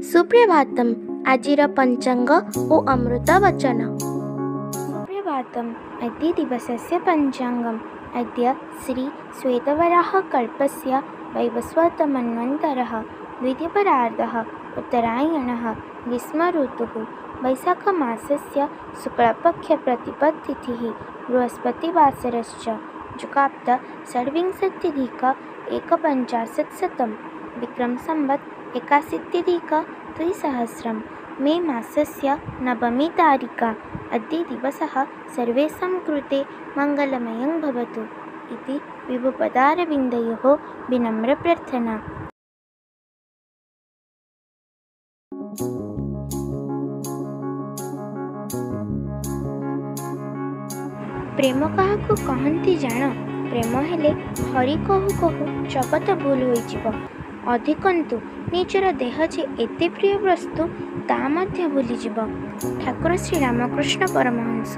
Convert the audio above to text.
सुप्रभातम् आजिर पञ्चाङ्ग ओ अमृत वचन। सुप्रभातम् अद्य दिवसस्य पञ्चाङ्गम्। अद्य श्री श्वेतवराह कल्पस्य वैवस्वतमन्वन्तरः द्वितीयपरार्धः उत्तरायणः ग्रीष्मऋतुः वैशाखमासस्य शुक्लपक्षप्रतिपत्तिथिः बृहस्पतिवासरश्च जुकाप्त षड्विंशत्यधिक एकपञ्चाशत्शतं विक्रमसंवत् 81-द्विसहस्रं मे मासस्य 9वी तारिका। अद्य दिवसः सर्वेषां कृते मङ्गलमयं भवतु इति विभुपदारविन्दयोः विनम्रप्रार्थना। प्रेम काहाकु कहन्ति जान? प्रेम हेले हरि कहु कहु जगत भूल होइजिब। अधिकंतु निजर देह जे एते प्रिय वस्तु ता मध्य भूलिजिब। ठाकुर श्री रामकृष्ण परमहंस।